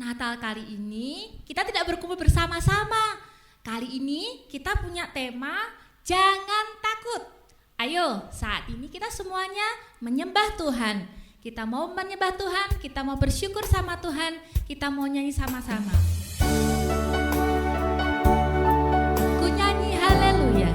Natal kali ini kita tidak berkumpul bersama-sama. Kali ini kita punya tema jangan takut. Ayo, saat ini kita semuanya menyembah Tuhan. Kita mau menyembah Tuhan, kita mau bersyukur sama Tuhan, kita mau nyanyi sama-sama. Ku nyanyi haleluya.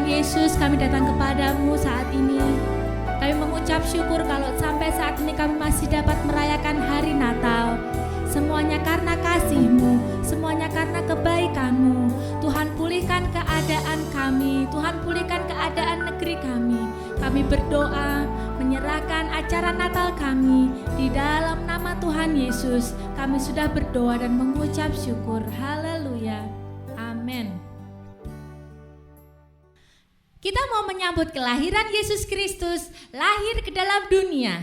Yesus, kami datang kepadamu saat ini. Kami mengucap syukur kalau sampai saat ini kami masih dapat merayakan hari Natal. Semuanya karena kasih-Mu, semuanya karena kebaikan-Mu. Tuhan, pulihkan keadaan kami, Tuhan, pulihkan keadaan negeri kami. Kami berdoa menyerahkan acara Natal kami di dalam nama Tuhan Yesus. Kami sudah berdoa dan mengucap syukur. Haleluya. Amin. Kita mau menyambut kelahiran Yesus Kristus, lahir ke dalam dunia.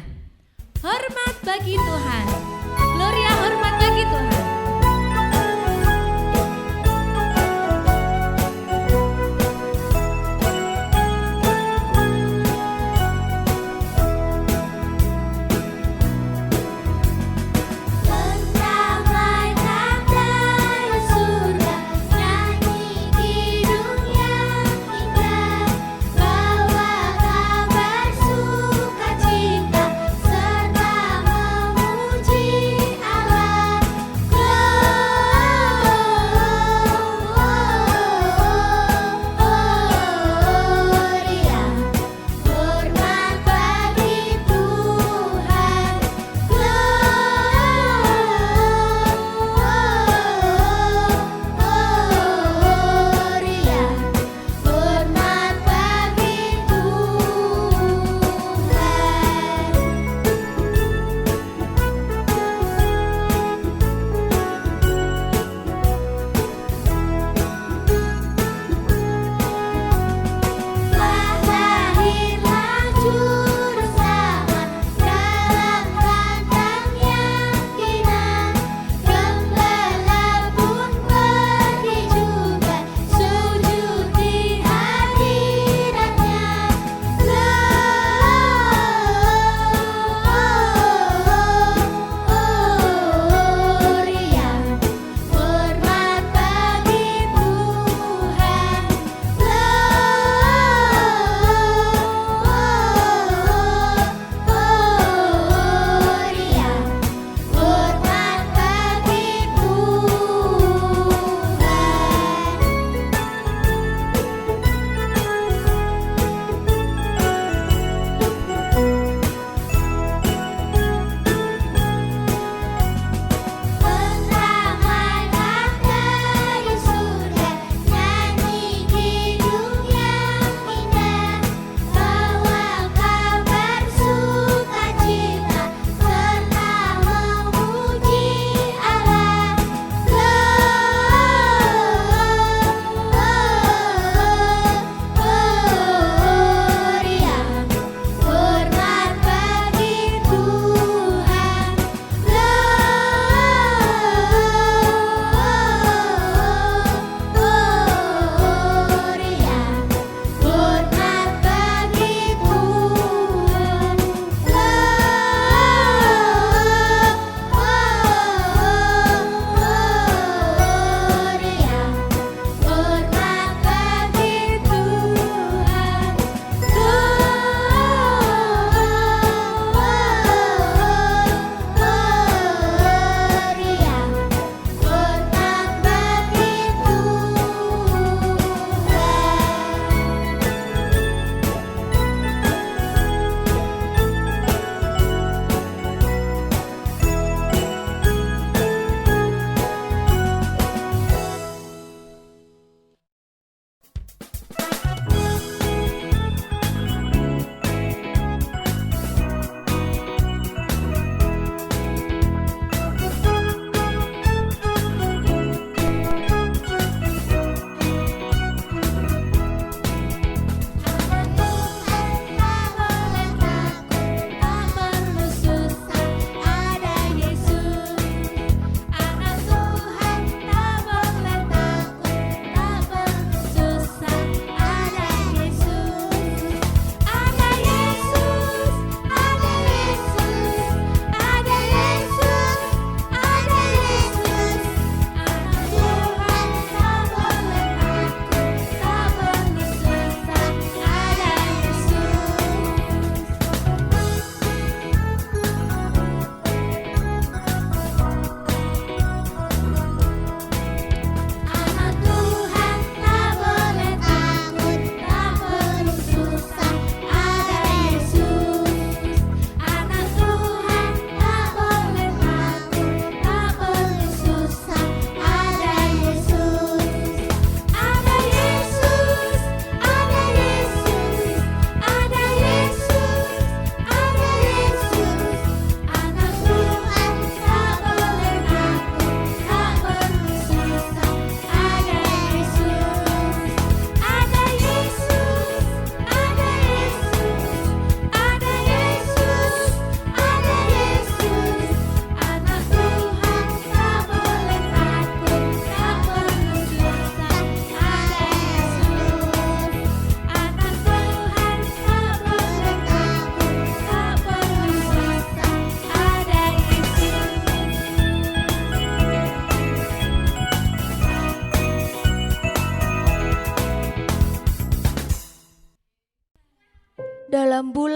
Hormat bagi Tuhan. Gloria, hormat bagi Tuhan.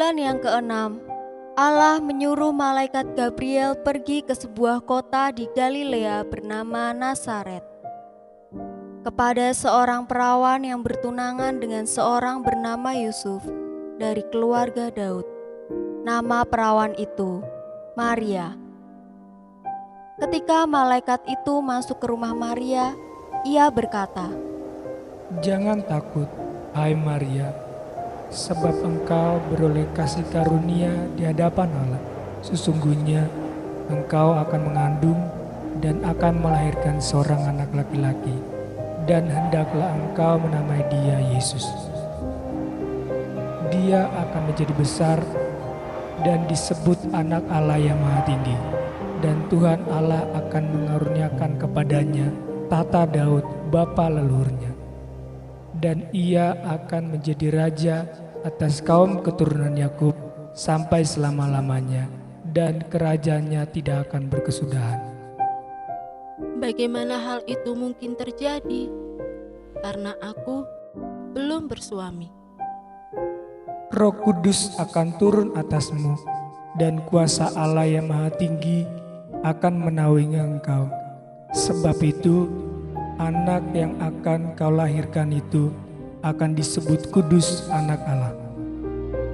bulan yang keenam, Allah menyuruh malaikat Gabriel pergi ke sebuah kota di Galilea bernama Nazaret, kepada seorang perawan yang bertunangan dengan seorang bernama Yusuf dari keluarga Daud. Nama perawan itu Maria. Ketika malaikat itu masuk ke rumah Maria, ia berkata, "Jangan takut, hai Maria, sebab engkau beroleh kasih karunia di hadapan Allah. Sesungguhnya engkau akan mengandung dan akan melahirkan seorang anak laki-laki, dan hendaklah engkau menamai dia Yesus. Dia akan menjadi besar dan disebut anak Allah yang Maha Tinggi, dan Tuhan Allah akan mengaruniakan kepadanya tahta Daud bapa leluhurnya, dan ia akan menjadi raja atas kaum keturunan Yakub sampai selama-lamanya, dan kerajaannya tidak akan berkesudahan." Bagaimana hal itu mungkin terjadi? Karena aku belum bersuami. Roh Kudus akan turun atasmu, dan kuasa Allah yang Maha Tinggi akan menaungi engkau. Sebab itu, anak yang akan kau lahirkan itu akan disebut kudus anak Allah.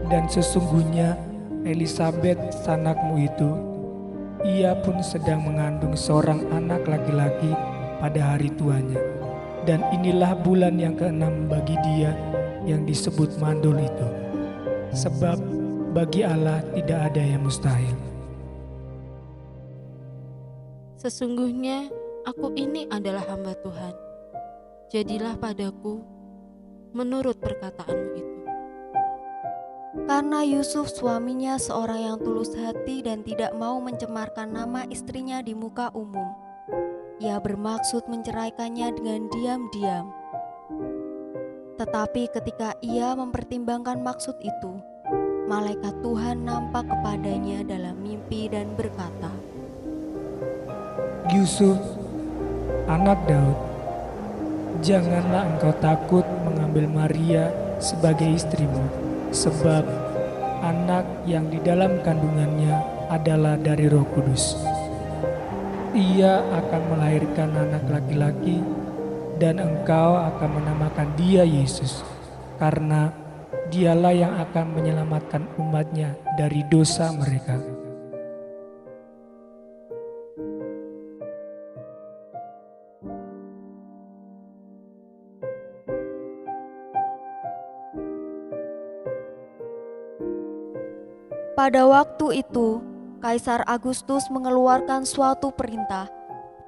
Dan sesungguhnya Elisabet sanakmu itu, ia pun sedang mengandung seorang anak laki-laki pada hari tuanya. Dan inilah bulan yang keenam bagi dia yang disebut mandul itu. Sebab bagi Allah tidak ada yang mustahil. Sesungguhnya aku ini adalah hamba Tuhan. Jadilah padaku menurut perkataanmu itu. karena Yusuf suaminya seorang yang tulus hati dan tidak mau mencemarkan nama istrinya di muka umum, ia bermaksud menceraikannya dengan diam-diam. Tetapi ketika ia mempertimbangkan maksud itu, malaikat Tuhan nampak kepadanya dalam mimpi dan berkata, Yusuf, anak Daud, janganlah engkau takut mengambil Maria sebagai istrimu, sebab anak yang di dalam kandungannya adalah dari Roh Kudus. Ia akan melahirkan anak laki-laki, dan engkau akan menamakan dia Yesus, karena dialah yang akan menyelamatkan umatnya dari dosa mereka. pada waktu itu, Kaisar Agustus mengeluarkan suatu perintah,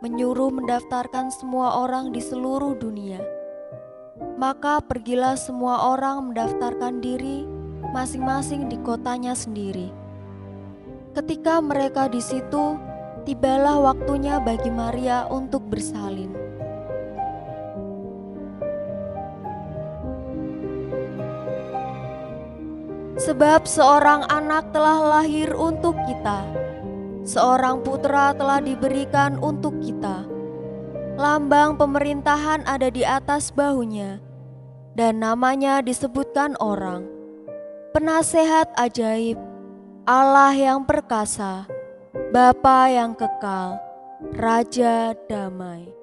menyuruh mendaftarkan semua orang di seluruh dunia. Maka pergilah semua orang mendaftarkan diri masing-masing di kotanya sendiri. Ketika mereka di situ, tibalah waktunya bagi Maria untuk bersalin. Sebab seorang anak telah lahir untuk kita, seorang putra telah diberikan untuk kita. Lambang pemerintahan ada di atas bahunya, dan namanya disebutkan orang, Penasehat Ajaib, Allah yang perkasa, Bapa yang kekal, Raja Damai.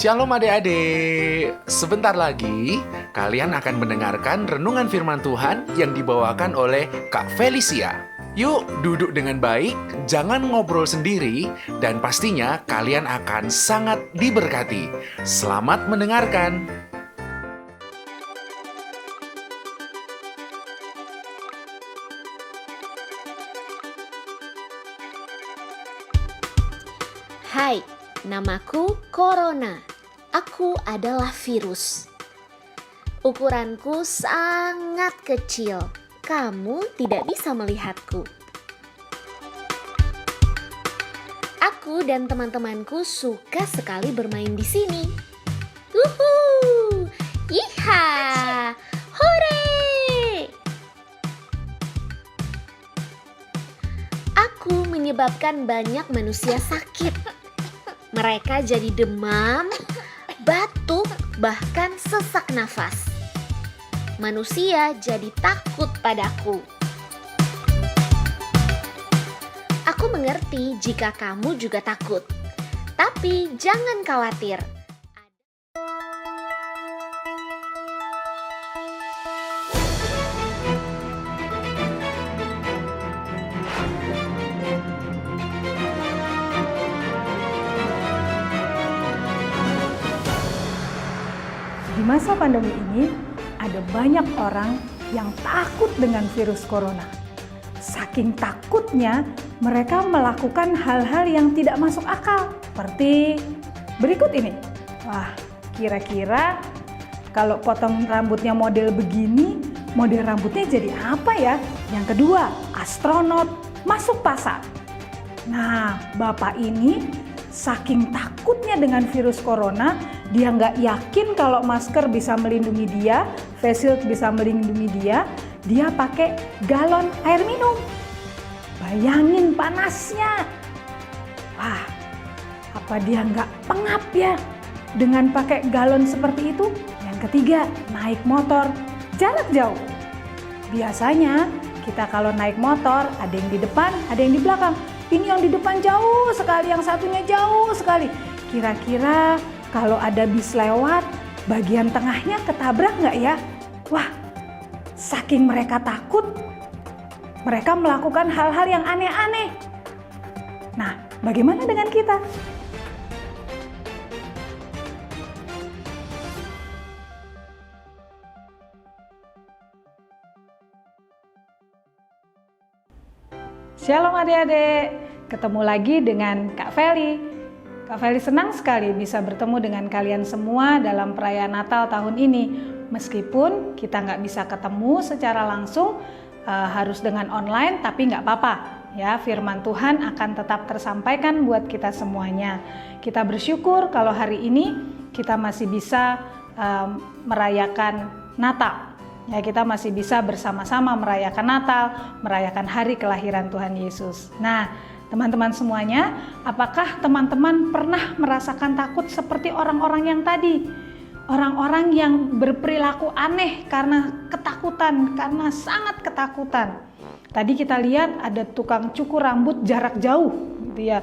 Shalom adik-adik. Sebentar lagi kalian akan mendengarkan renungan firman Tuhan yang dibawakan oleh Kak Felicia. Yuk duduk dengan baik, jangan ngobrol sendiri, dan pastinya kalian akan sangat diberkati. Selamat mendengarkan. Hai, namaku Corona. Aku adalah virus. Ukuranku sangat kecil. Kamu tidak bisa melihatku. Aku dan teman-temanku suka sekali bermain di sini. Wuhuu! Yiha! Hore! Aku menyebabkan banyak manusia sakit. Mereka jadi demam, batuk, bahkan sesak nafas. Manusia jadi takut padaku. Aku mengerti jika kamu juga takut. Tapi jangan khawatir. Di masa pandemi ini, ada banyak orang yang takut dengan virus corona. Saking takutnya, mereka melakukan hal-hal yang tidak masuk akal. Seperti berikut ini. Wah, kira-kira kalau potong rambutnya model begini, model rambutnya jadi apa ya? Yang kedua, astronot masuk pasar. Nah, bapak ini saking takutnya dengan virus corona, dia nggak yakin kalau masker bisa melindungi dia, face shield bisa melindungi dia, dia pakai galon air minum. Bayangin panasnya. Wah, apa dia nggak pengap ya dengan pakai galon seperti itu? Yang ketiga, naik motor jarak jauh. Biasanya kita kalau naik motor, ada yang di depan, ada yang di belakang. Ini yang di depan jauh sekali, yang satunya jauh sekali. Kira-kira kalau ada bis lewat, bagian tengahnya ketabrak nggak ya? Wah, saking mereka takut, mereka melakukan hal-hal yang aneh-aneh. Nah, bagaimana dengan kita? Shalom adik-adik, ketemu lagi dengan Kak Feli. Kak Feli senang sekali bisa bertemu dengan kalian semua dalam perayaan Natal tahun ini. Meskipun kita nggak bisa ketemu secara langsung, harus dengan online, tapi nggak apa-apa. Ya, firman Tuhan akan tetap tersampaikan buat kita semuanya. Kita bersyukur kalau hari ini kita masih bisa merayakan Natal. Ya, kita masih bisa bersama-sama merayakan Natal, merayakan hari kelahiran Tuhan Yesus. Nah, teman-teman semuanya, apakah teman-teman pernah merasakan takut seperti orang-orang yang tadi? Orang-orang yang berperilaku aneh karena ketakutan, karena sangat ketakutan. Tadi kita lihat ada tukang cukur rambut jarak jauh, gitu ya.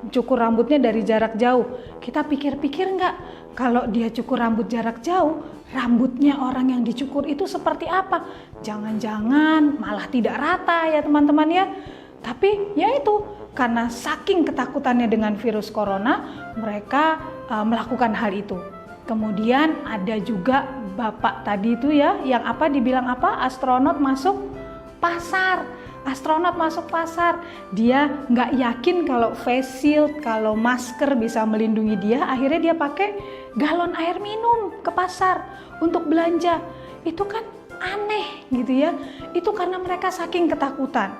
Cukur rambutnya dari jarak jauh. Kita pikir-pikir nggak, kalau dia cukur rambut jarak jauh, rambutnya orang yang dicukur itu seperti apa? Jangan-jangan malah tidak rata ya teman-teman ya. Tapi ya itu, karena saking ketakutannya dengan virus corona, mereka melakukan hal itu. Kemudian ada juga bapak tadi itu ya, yang apa dibilang apa? Astronot masuk pasar. Astronot masuk pasar. Dia nggak yakin kalau face shield, kalau masker bisa melindungi dia. Akhirnya dia pakai galon air minum ke pasar untuk belanja. Itu kan aneh gitu ya. Itu karena mereka saking ketakutan.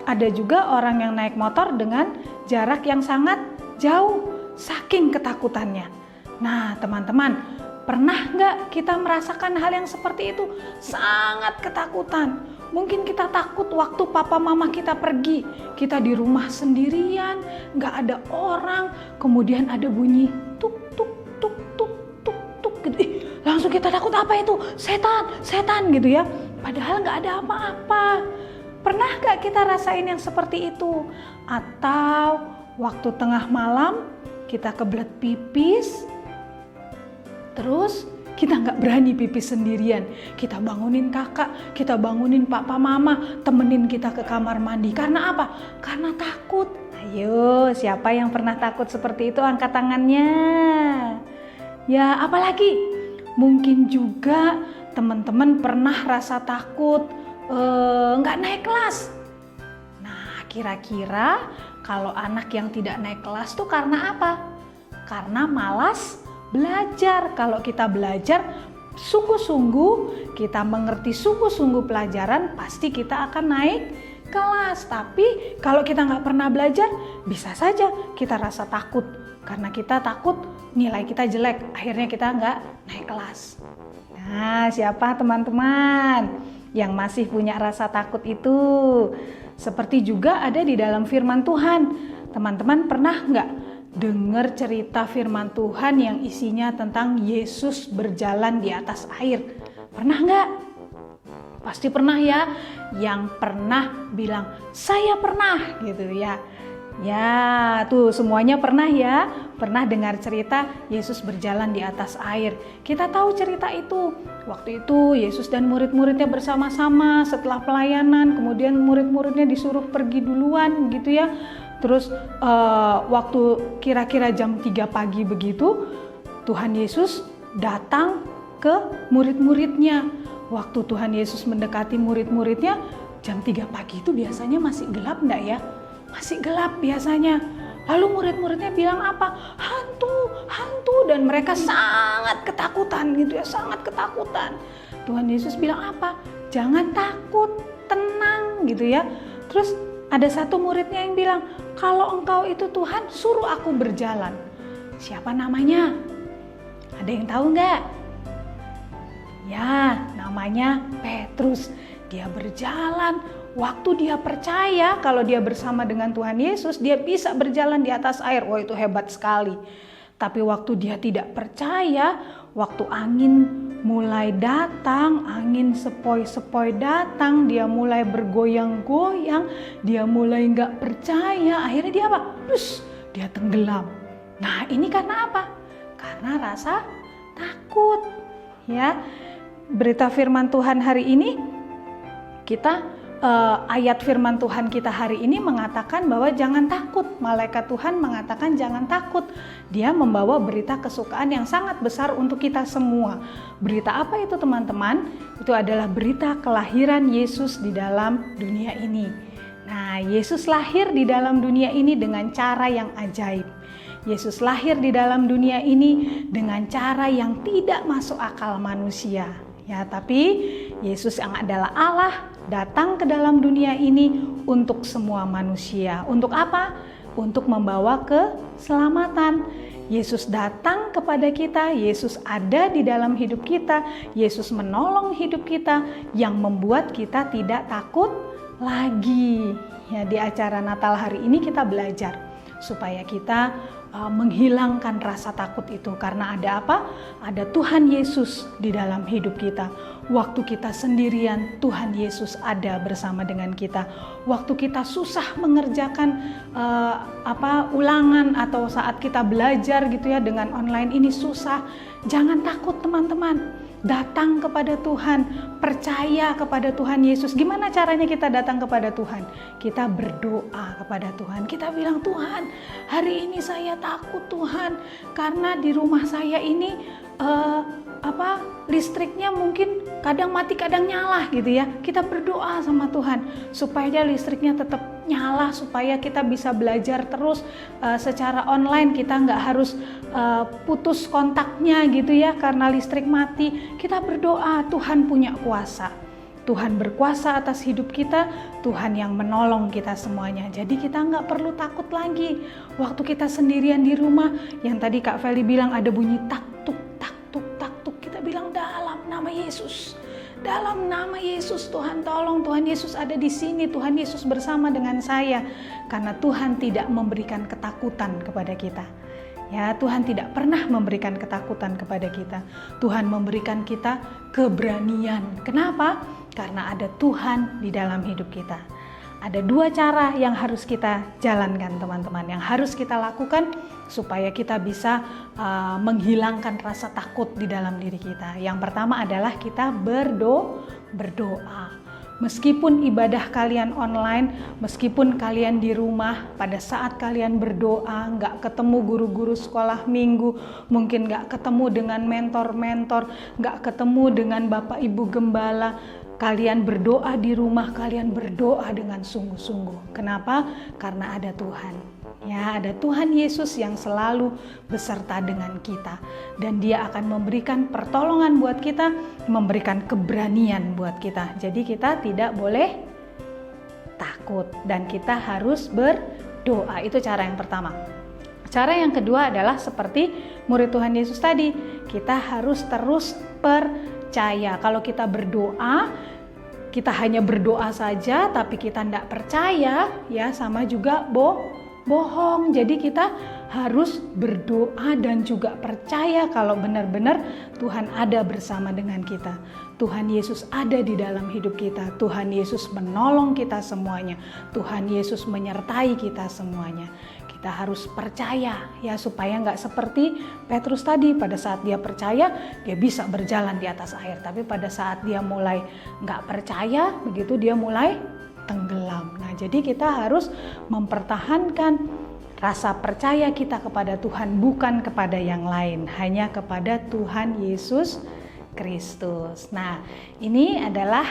Ada juga orang yang naik motor dengan jarak yang sangat jauh, saking ketakutannya. Nah teman-teman, pernah nggak kita merasakan hal yang seperti itu? Sangat ketakutan. Mungkin kita takut waktu papa mama kita pergi, kita di rumah sendirian, nggak ada orang, kemudian ada bunyi tuk tuk tuk tuk tuk tuk gitu. Langsung kita takut, apa itu? Setan, setan gitu ya. Padahal nggak ada apa-apa. Pernah nggak kita rasain yang seperti itu? Atau waktu tengah malam kita kebelet pipis, Terus kita nggak berani pipis sendirian. Kita bangunin kakak, kita bangunin papa mama, temenin kita ke kamar mandi. Karena apa? Karena takut. Ayo, siapa yang pernah takut seperti itu angkat tangannya. Ya, apalagi mungkin juga teman-teman pernah rasa takut nggak naik kelas. Nah, kira-kira kalau anak yang tidak naik kelas tuh karena apa? Karena malas belajar. Kalau kita belajar sungguh-sungguh, kita mengerti sungguh-sungguh pelajaran, pasti kita akan naik kelas. Tapi kalau kita nggak pernah belajar, bisa saja kita rasa takut. Karena kita takut nilai kita jelek, akhirnya kita nggak naik kelas. Nah, siapa teman-teman yang masih punya rasa takut itu? Seperti juga ada di dalam firman Tuhan. Teman-teman pernah nggak dengar cerita firman Tuhan yang isinya tentang Yesus berjalan di atas air? Pernah nggak? Pasti pernah ya. Yang pernah bilang, saya pernah gitu ya. Ya, tuh semuanya pernah ya. Pernah dengar cerita Yesus berjalan di atas air. Kita tahu cerita itu. Waktu itu Yesus dan murid-muridnya bersama-sama setelah pelayanan. Kemudian murid-muridnya disuruh pergi duluan gitu ya. Terus waktu kira-kira jam 3 pagi begitu, Tuhan Yesus datang ke murid-muridnya. Waktu Tuhan Yesus mendekati murid-muridnya, jam 3 pagi itu biasanya masih gelap enggak ya? Masih gelap biasanya. Lalu murid-muridnya bilang apa? Hantu, hantu. Dan mereka sangat ketakutan gitu ya, sangat ketakutan. Tuhan Yesus bilang apa? Jangan takut, tenang gitu ya. Terus ada satu muridnya yang bilang, kalau engkau itu Tuhan, suruh aku berjalan. Siapa namanya? Ada yang tahu nggak? Ya, namanya Petrus. Dia berjalan. Waktu dia percaya kalau dia bersama dengan Tuhan Yesus, dia bisa berjalan di atas air. Wah, itu hebat sekali. Tapi waktu dia tidak percaya, waktu angin mulai datang, angin sepoi-sepoi datang, dia mulai bergoyang-goyang, dia mulai nggak percaya, akhirnya dia apa? Dia tenggelam. Nah, ini karena apa? Karena rasa takut. Ya, berita firman Tuhan hari ini, ayat firman Tuhan kita hari ini mengatakan bahwa jangan takut. Malaikat Tuhan mengatakan jangan takut. Dia membawa berita kesukaan yang sangat besar untuk kita semua. Berita apa itu teman-teman? Itu adalah berita kelahiran Yesus di dalam dunia ini. Nah, Yesus lahir di dalam dunia ini dengan cara yang ajaib. Yesus lahir di dalam dunia ini dengan cara yang tidak masuk akal manusia. Ya, tapi Yesus yang adalah Allah datang ke dalam dunia ini untuk semua manusia. Untuk apa? Untuk membawa keselamatan. Yesus datang kepada kita, Yesus ada di dalam hidup kita, Yesus menolong hidup kita yang membuat kita tidak takut lagi. Ya, di acara Natal hari ini kita belajar supaya kita menghilangkan rasa takut itu. Karena ada apa? Ada Tuhan Yesus di dalam hidup kita. Waktu kita sendirian, Tuhan Yesus ada bersama dengan kita. Waktu kita susah mengerjakan ulangan atau saat kita belajar gitu ya dengan online ini susah, jangan takut teman-teman. Datang kepada Tuhan, percaya kepada Tuhan Yesus. Gimana caranya kita datang kepada Tuhan? Kita berdoa kepada Tuhan. Kita bilang, Tuhan, hari ini saya takut Tuhan, karena di rumah saya ini listriknya mungkin kadang mati kadang nyala gitu ya. Kita berdoa sama Tuhan supaya listriknya tetap nyala, supaya kita bisa belajar terus secara online. Kita nggak harus putus kontaknya gitu ya karena listrik mati. Kita berdoa, Tuhan punya kuasa. Tuhan berkuasa atas hidup kita, Tuhan yang menolong kita semuanya. Jadi kita nggak perlu takut lagi. Waktu kita sendirian di rumah, yang tadi Kak Feli bilang ada bunyi taktuk, taktuk, taktuk. Kita bilang dalam nama Yesus. Dalam nama Yesus, Tuhan tolong, Tuhan Yesus ada di sini, Tuhan Yesus bersama dengan saya. Karena Tuhan tidak memberikan ketakutan kepada kita. Ya, Tuhan tidak pernah memberikan ketakutan kepada kita. Tuhan memberikan kita keberanian. Kenapa? Karena ada Tuhan di dalam hidup kita. Ada 2 cara yang harus kita jalankan teman-teman, yang harus kita lakukan supaya kita bisa menghilangkan rasa takut di dalam diri kita. Yang pertama adalah kita berdoa. Meskipun ibadah kalian online, meskipun kalian di rumah, pada saat kalian berdoa, nggak ketemu guru-guru sekolah minggu, mungkin nggak ketemu dengan mentor-mentor, nggak ketemu dengan Bapak Ibu Gembala, kalian berdoa di rumah, kalian berdoa dengan sungguh-sungguh. Kenapa? Karena ada Tuhan. Ya, ada Tuhan Yesus yang selalu beserta dengan kita. Dan Dia akan memberikan pertolongan buat kita, memberikan keberanian buat kita. Jadi kita tidak boleh takut dan kita harus berdoa. Itu cara yang pertama. Cara yang kedua adalah seperti murid Tuhan Yesus tadi. Kita harus terus percaya. Kalau kita berdoa, kita hanya berdoa saja tapi kita tidak percaya, ya sama juga bohong. Jadi kita harus berdoa dan juga percaya kalau benar-benar Tuhan ada bersama dengan kita. Tuhan Yesus ada di dalam hidup kita. Tuhan Yesus menolong kita semuanya. Tuhan Yesus menyertai kita semuanya. Kita harus percaya ya, supaya nggak seperti Petrus tadi. Pada saat dia percaya, dia bisa berjalan di atas air. Tapi pada saat dia mulai nggak percaya, begitu dia mulai tenggelam. Nah, jadi kita harus mempertahankan rasa percaya kita kepada Tuhan, bukan kepada yang lain, hanya kepada Tuhan Yesus Kristus. Nah, ini adalah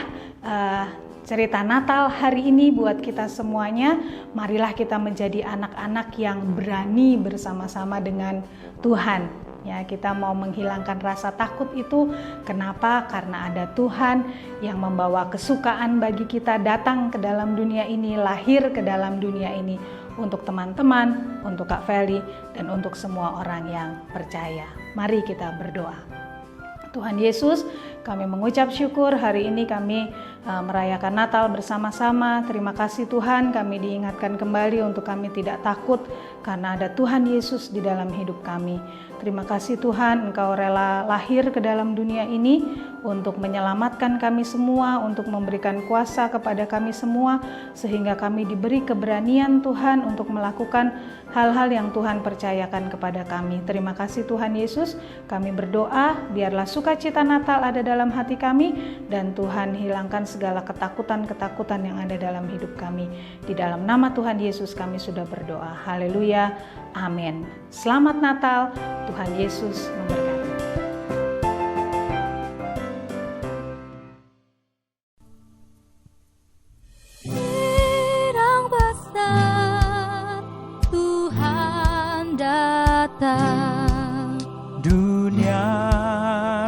cerita Natal hari ini buat kita semuanya. Marilah kita menjadi anak-anak yang berani bersama-sama dengan Tuhan. Ya, kita mau menghilangkan rasa takut itu. Kenapa? Karena ada Tuhan yang membawa kesukaan bagi kita datang ke dalam dunia ini, lahir ke dalam dunia ini untuk teman-teman, untuk Kak Feli, dan untuk semua orang yang percaya. Mari kita berdoa. Tuhan Yesus, kami mengucap syukur hari ini kami merayakan Natal bersama-sama. Terima kasih Tuhan, kami diingatkan kembali untuk kami tidak takut karena ada Tuhan Yesus di dalam hidup kami. Terima kasih Tuhan, Engkau rela lahir ke dalam dunia ini untuk menyelamatkan kami semua, untuk memberikan kuasa kepada kami semua, sehingga kami diberi keberanian Tuhan untuk melakukan hal-hal yang Tuhan percayakan kepada kami. Terima kasih Tuhan Yesus, kami berdoa biarlah sukacita Natal ada dalam hati kami, dan Tuhan hilangkan segala ketakutan-ketakutan yang ada dalam hidup kami. Di dalam nama Tuhan Yesus kami sudah berdoa. Haleluya, amin. Selamat Natal, Tuhan Yesus memberkati. Firang besar Tuhan datang, dunia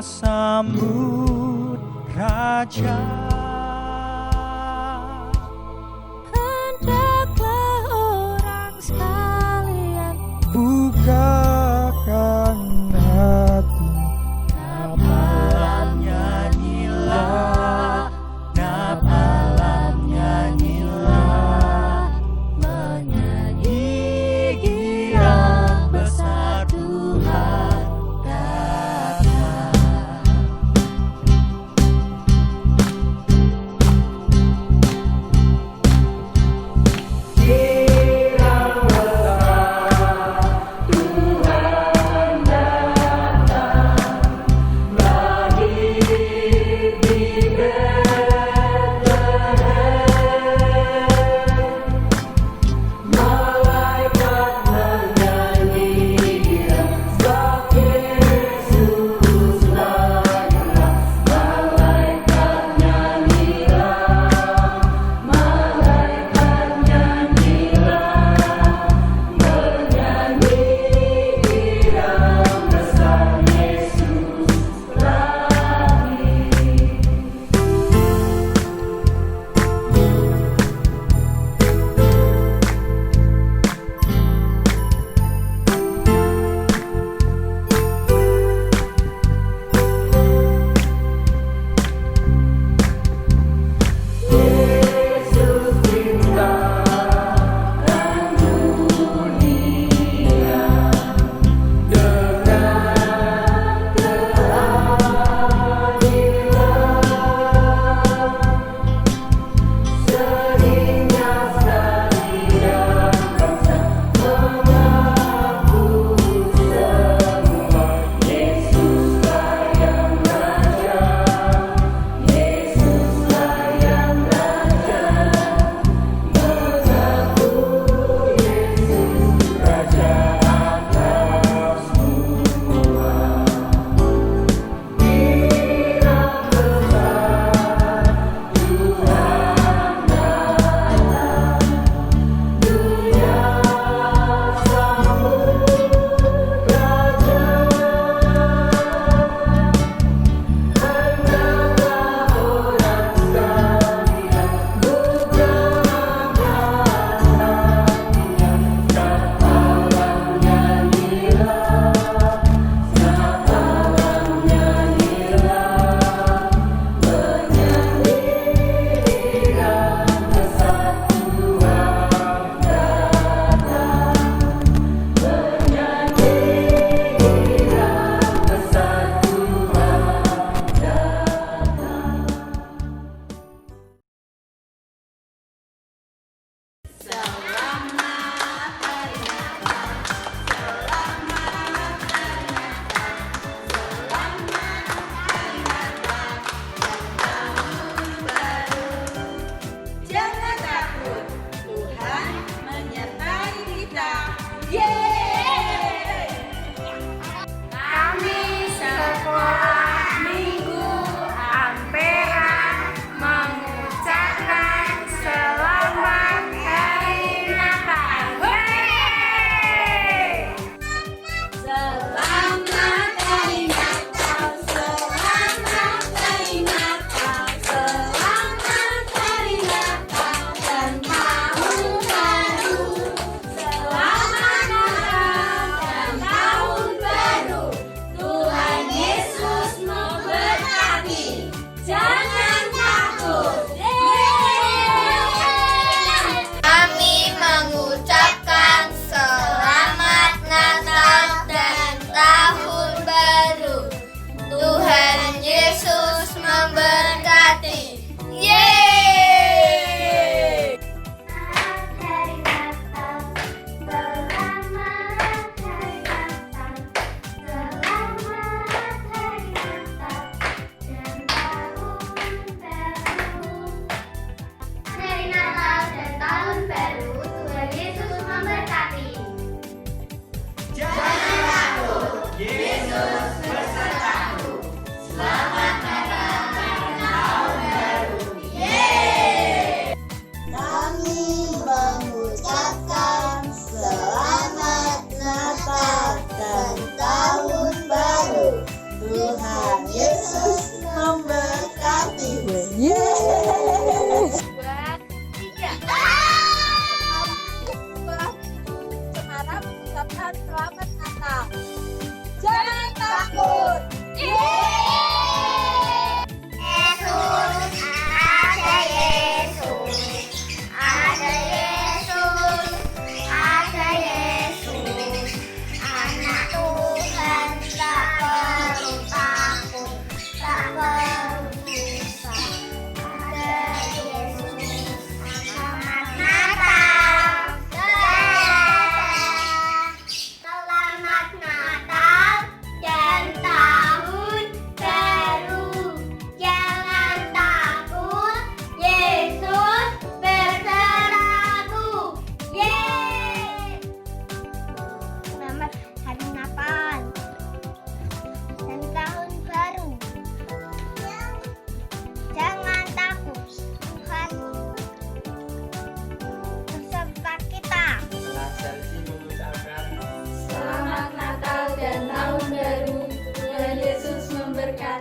sambut Raja. hendaklah orang sekalian Bukakan hati, alam nyanyilah, alam nyanyilah, menyanyi girang besar Tuhan datang.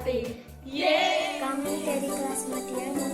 Kami dari kelas Media